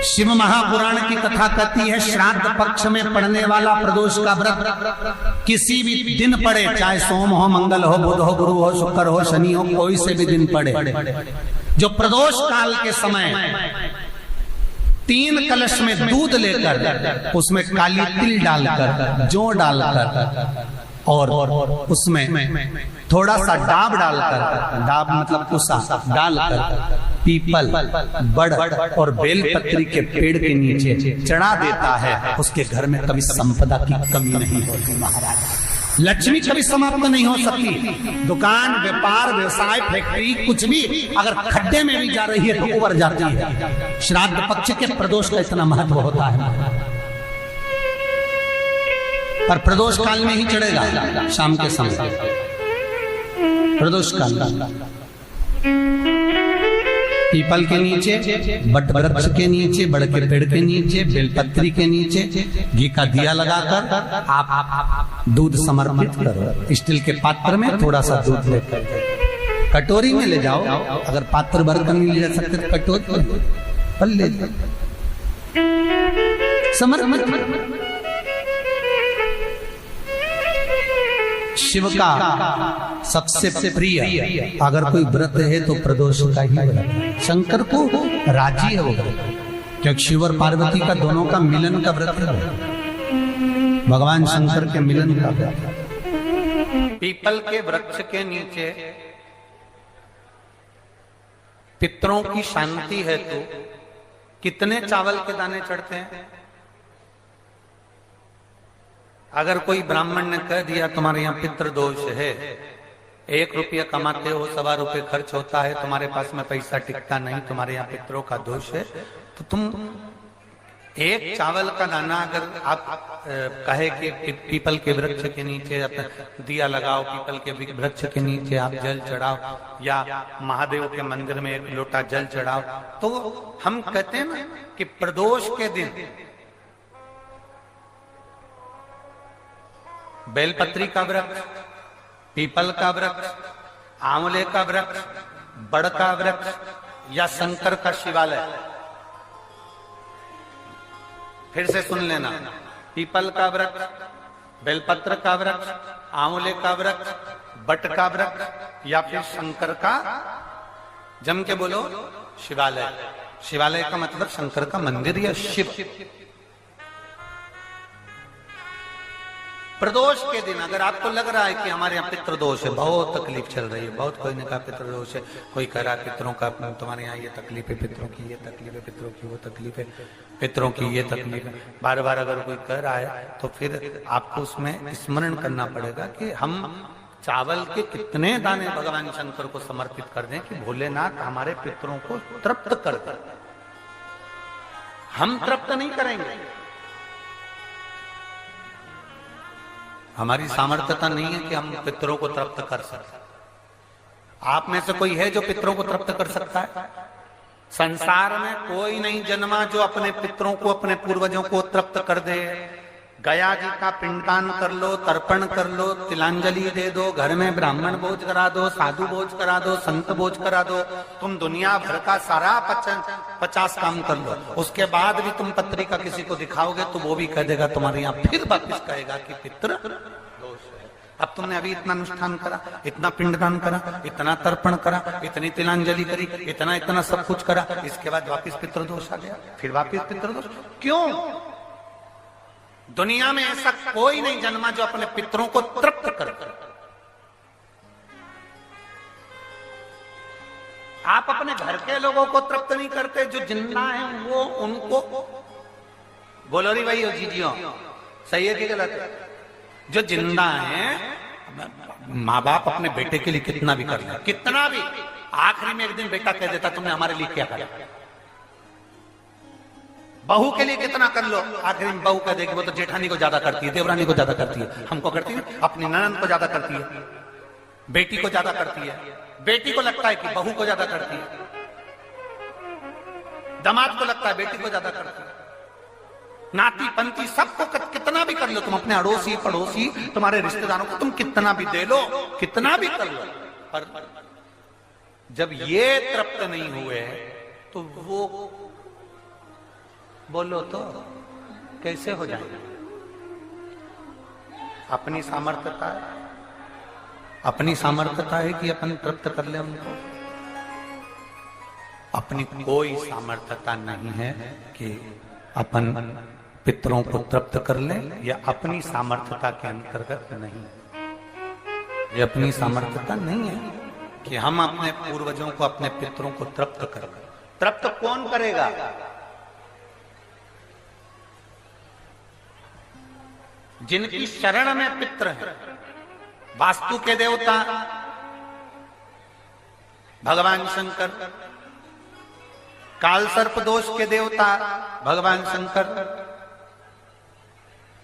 शिव महापुराण की कथा कहती है, श्राद्ध पक्ष में पड़ने वाला प्रदोष का व्रत किसी भी दिन पड़े, चाहे सोम हो, मंगल हो, बुध हो, गुरु हो, शुक्र हो, शनि हो, कोई से भी दिन पड़े, जो प्रदोष काल के समय 3 कलश में दूध लेकर उसमें काली तिल डालकर, जौ डालकर और उसमें थोड़ा सा डाब डालकर, डाब मतलब कुसा डालकर पीपल, बड़ और बेलपत्री के पेड़ के नीचे चढ़ा देता है, उसके घर में कभी संपदा की कमी नहीं होती महाराज। लक्ष्मी कभी समाप्त नहीं हो सकती। दुकान, व्यापार, व्यवसाय, फैक्ट्री कुछ भी अगर खड्डे में भी जा रही है तो उबर जाती है। श्राद्ध पक्ष के प्रदोष का इतना महत्व होता है, पर प्रदोष काल में ही चढ़ेगा, शाम के समय प्रदोष काल, पीपल के नीचे, बट वृक्ष के नीचे, बड़ के पेड़ के नीचे, बेलपत्री के नीचे घी का दिया लगाकर आप दूध समर्पित करो। स्टील के पात्र में थोड़ा सा दूध लेकर, कटोरी में ले जाओ, अगर पात्र भर कर नहीं ले जा सकते तो कटोरी पर ले समर्पित। शिव का सबसे प्रिय अगर कोई व्रत है तो प्रदोष का ही व्रत है। शंकर को राजी है वो व्रत, क्योंकि शिव और पार्वती का दोनों का मिलन का व्रत है, भगवान शंकर के मिलन का व्रत। पीपल के वृक्ष के नीचे पितरों की शांति है तो कितने चावल के दाने चढ़ते हैं? अगर कोई ब्राह्मण ने कह दिया तुम्हारे यहाँ पितृ दोष है, 1 रुपया कमाते हो, 1.25 रुपये खर्च होता है, तुम्हारे पास में पैसा टिकता नहीं, तुम्हारे यहाँ पितरों का दोष है, तो तुम 1 चावल का दाना अगर आप कहे कि पीपल के वृक्ष के नीचे दिया लगाओ, पीपल के वृक्ष के नीचे आप जल चढ़ाओ, या महादेव के मंदिर में 1 लोटा जल चढ़ाओ, तो हम कहते हैं ना कि प्रदोष के दिन बेलपत्री का वृक्ष, पीपल का वृक्ष, आंवले का वृक्ष, बड़ का वृक्ष या शंकर का शिवालय, फिर से सुन लेना, पीपल का वृक्ष, बेलपत्र का वृक्ष, आंवले का वृक्ष, बट का वृक्ष या फिर शंकर का, जम के बोलो, शिवालय। शिवालय का मतलब शंकर का मंदिर या शिव। प्रदोष के दिन अगर आपको लग रहा है कि हमारे यहाँ पितृदोष है, बहुत तकलीफ चल रही है, बहुत कोई ने कहा पितृदोष है, कोई कह रहा है पितरों का, तुम्हारे यहाँ ये तकलीफ है, पितरों की ये तकलीफ है, पितरों की वो तकलीफ है, पितरों की ये तकलीफ है, बार बार अगर कोई कह रहा है तो फिर आपको उसमें स्मरण करना पड़ेगा कि हम चावल के कितने दाने भगवान शंकर को समर्पित कर दें कि भोलेनाथ हमारे पितरों को तृप्त कर दें। हम तृप्त नहीं करेंगे, हमारी सामर्थ्यता नहीं है कि हम पितरों को तृप्त कर सकते। आप में से कोई है जो पितरों को तृप्त कर सकता है? संसार में कोई नहीं जन्मा जो अपने पितरों को, अपने पूर्वजों को तृप्त कर दे। गया जी का पिंडदान कर लो, तर्पण कर लो, तिलांजलि दे दो, घर में ब्राह्मण भोज करा दो, साधु भोज करा दो, संत भोज करा दो, तुम दुनिया भर का सारा 50 काम कर लो, उसके बाद भी तुम पत्रिका किसी को दिखाओगे तो वो भी कह देगा तुम्हारे यहाँ, फिर वापिस कहेगा कि पितृ दोष है। अब तुमने अभी इतना अनुष्ठान करा, इतना पिंडदान करा, इतना तर्पण करा, इतनी तिलांजलि करी, इतना सब कुछ करा, इसके बाद वापिस पितृदोष आ गया, फिर वापिस पितृदोष। क्यों? दुनिया में ऐसा कोई नहीं जन्मा जो अपने पितरों को तृप्त कर। आप अपने घर के लोगों को तृप्त नहीं करते, जो जिंदा हैं वो उनको बोलो री भाई जीजियो, सही है कि गलत है? जो जिंदा हैं, माँ बाप अपने बेटे के लिए कितना भी कर ले, कितना भी, आखिरी में एक दिन बेटा कह देता तुमने हमारे लिए क्या किया। बहू के लिए कितना कर लो, आखिर में बहू कह देगी वो तो जेठानी को ज्यादा करती है, देवरानी को ज्यादा करती है, हमको करती है, अपनी ननद को ज्यादा करती है, बेटी को ज्यादा करती है, बेटी को लगता है कि बहू को ज्यादा करती है, दामाद को लगता है बेटी को ज्यादा करती है, नाती पंती सबको कितना भी कर लो, तुम अपने अड़ोसी पड़ोसी तुम्हारे रिश्तेदारों को तुम कितना भी दे लो, कितना भी कर लो, पर जब ये तृप्त नहीं हुए तो वो बोलो तो कैसे हो जाएगा? अपनी सामर्थ्यता है, अपनी सामर्थ्यता है कि अपन तृप्त कर ले उनको? अपनी कोई सामर्थ्यता नहीं है कि अपन पितरों को तृप्त कर ले, या अपनी सामर्थ्यता के अंतर्गत नहीं। ये अपनी सामर्थ्यता नहीं है कि हम अपने पूर्वजों को, अपने पितरों को तृप्त कर। तृप्त कौन करेगा? जिनकी शरण में पितर है। वास्तु के देवता भगवान शंकर, काल सर्प दोष के देवता भगवान शंकर।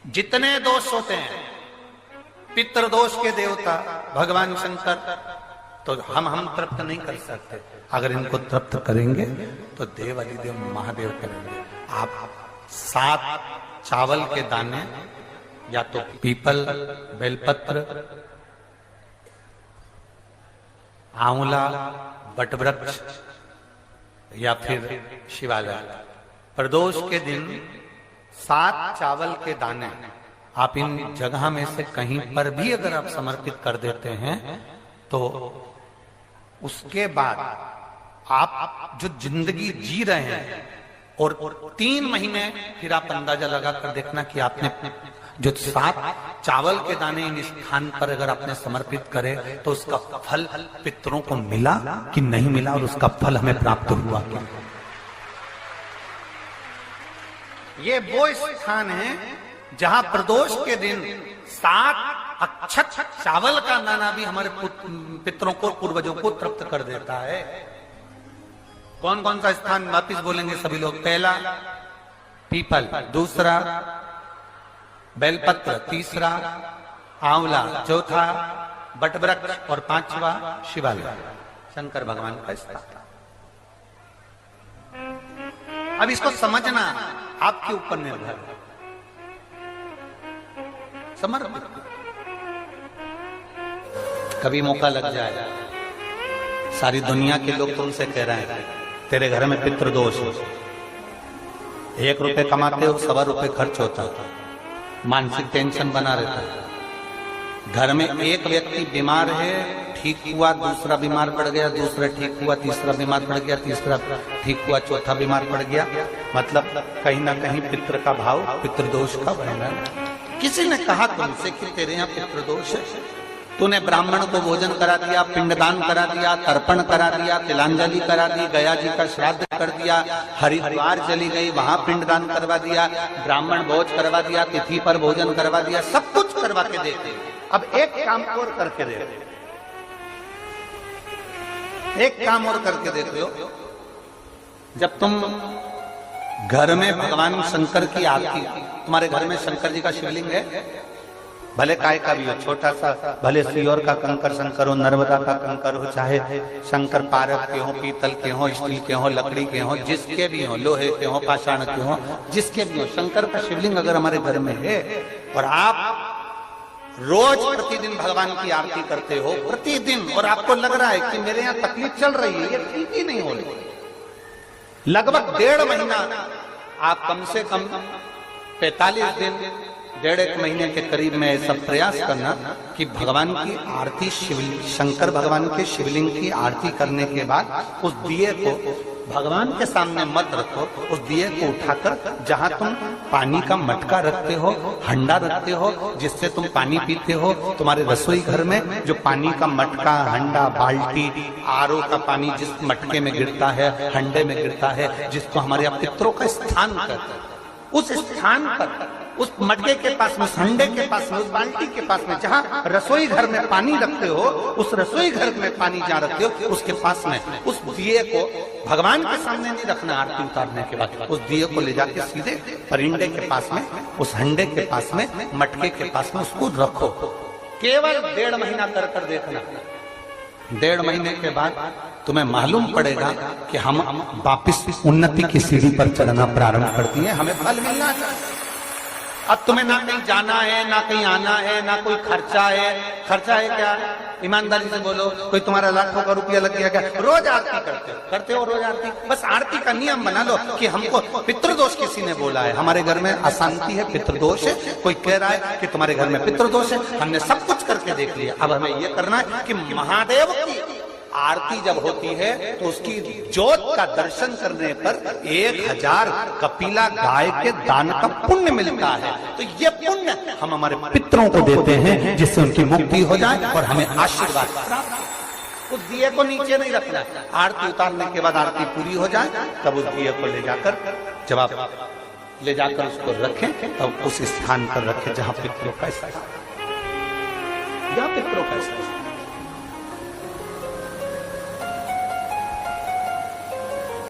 जितने दोष होते हैं, पितृ दोष के देवता भगवान शंकर, तो हम तृप्त नहीं कर सकते। अगर इनको तृप्त करेंगे तो देव अधिदेव महादेव करेंगे। आप 7 चावल के दाने, या तो पीपल, बेलपत्र, आंवला, बटवृक्ष, या फिर शिवालय, प्रदोष के दिन 7 चावल के दाने आप इन जगह में से कहीं पर भी अगर आप समर्पित कर देते हैं, तो उसके बाद आप जो जिंदगी जी रहे हैं, और 3 महीने फिर आप अंदाजा लगा कर देखना कि आपने जो 7 चावल के दाने इन स्थान पर अगर आपने समर्पित करे, तो उसका फल पितरों को मिला कि नहीं मिला, और उसका फल हमें प्राप्त हुआ क्या? ये वो स्थान है जहां प्रदोष के दिन 7 अक्षत चावल का दाना भी हमारे पितरों को, पूर्वजों को तृप्त कर देता है। कौन कौन सा स्थान वापिस बोलेंगे सभी लोग? पहला पीपल, दूसरा बेलपत्र, तीसरा आंवला, चौथा बटवृक्ष, और 5वां शिवालय, शंकर भगवान का स्थान। अब इसको समझना आपके ऊपर निर्भर है। समर्पित कभी मौका लग जाए, सारी दुनिया के लोग तुमसे कह रहे हैं तेरे घर में पितृदोष है, 1 रुपए कमाते हो, 1.25 रुपए खर्च होता है, मानसिक टेंशन बना रहता है। घर में एक व्यक्ति बीमार है, ठीक हुआ, दूसरा बीमार पड़ गया, दूसरा ठीक हुआ, तीसरा बीमार पड़ गया, तीसरा ठीक हुआ, चौथा बीमार पड़ गया। मतलब कहीं ना कहीं पितृ का भाव, पितृदोष का वर्णन। किसी ने कहा तुमसे कि तेरे यहाँ पितृदोष है, तूने ब्राह्मण को भोजन करा दिया, पिंडदान करा दिया, तर्पण करा दिया, तिलांजलि करा दी, गया जी का श्राद्ध कर दिया, हरिद्वार चली गई, वहां पिंडदान करवा दिया, ब्राह्मण भोज करवा दिया, तिथि पर भोजन करवा दिया, सब कुछ करवा के देते। अब एक काम और करके दे, एक काम और करके देख लो। जब तुम घर में भगवान शंकर की आरती, तुम्हारे घर में शंकर जी का शिवलिंग है, भले काय का भी हो, छोटा सा, भले सियोर का कंकर शंकर हो, नर्मदा का कंकर हो, चाहे शंकर पारक के हो, पीतल के हो, स्टील के हो, लकड़ी के हो, जिसके भी हो, लोहे के हो, पाषाण के हो, जिसके भी हो, शंकर का शिवलिंग अगर हमारे घर में है, और आप रोज प्रतिदिन भगवान की आरती करते हो, प्रतिदिन, और आपको लग रहा है कि मेरे यहाँ तकलीफ चल रही है, ये ठीक ही नहीं हो रही, लगभग 1.5 महीना आप कम से कम 45 दिन, 1.5 महीने के करीब में ऐसा प्रयास करना कि भगवान की आरती, शंकर भगवान के शिवलिंग की आरती करने के बाद उस दिए को भगवान के सामने मत रखो, उस दिए को उठाकर जहां तुम पानी का मटका रखते हो, हंडा रखते हो, जिससे तुम पानी पीते हो, तुम्हारे रसोई घर में जो पानी का मटका, हंडा, बाल्टी, आरओ का पानी जिस मटके में गिरता है, हंडे में गिरता है, जिसको हमारे पितरों का स्थान कहते हैं, उस स्थान पर, उस मटके के पास में, उस हंडे के पास में, उस बाल्टी के पास में, जहां रसोई घर में पानी रखते हो, उस रसोई घर में पानी जहां रखते हो, उसके पास में उस दिए को भगवान के सामने नहीं रखना। आरती उतारने के बाद उस दिए को ले जाके सीधे परिंडे के पास में, उस हंडे के पास में, मटके के पास में उसको रखो। केवल 1.5 महीना कर देखना। 1.5 महीने के बाद तुम्हें मालूम पड़ेगा कि हम वापिस उन्नति की सीढ़ी पर चढ़ना प्रारंभ कर दिए, हमें फल मिलना चाहिए। अब तुम्हें ना कहीं जाना है, ना कहीं आना है, ना कोई खर्चा है। खर्चा है क्या? ईमानदारी से बोलो, कोई तुम्हारा लाखों का रुपया लग गया क्या? रोज आरती करते हो रोज आरती। बस आरती का नियम बना लो कि हमको पितृदोष किसी ने बोला है, हमारे घर में अशांति है, पितृदोष है, कोई कह रहा है कि तुम्हारे घर में पितृदोष है। हमने सब कुछ करके देख लिया, अब हमें ये करना है कि महादेव की आरती जब होती है तो उसकी ज्योत का दर्शन करने पर 1000 कपिला गाय के दान का पुण्य मिलता है। तो ये पुण्य हम हमारे पितरों को देते हैं, जिससे उनकी मुक्ति हो जाए और हमें आशीर्वाद प्राप्त। उस दिए को नीचे नहीं रखना, आरती उतारने के बाद आरती पूरी हो जाए तब उस दिए को ले जाकर, जब आप ले जाकर उसको रखें तब उस स्थान पर रखें जहां पितरों का स्थान, जहां पितरों का स्थान।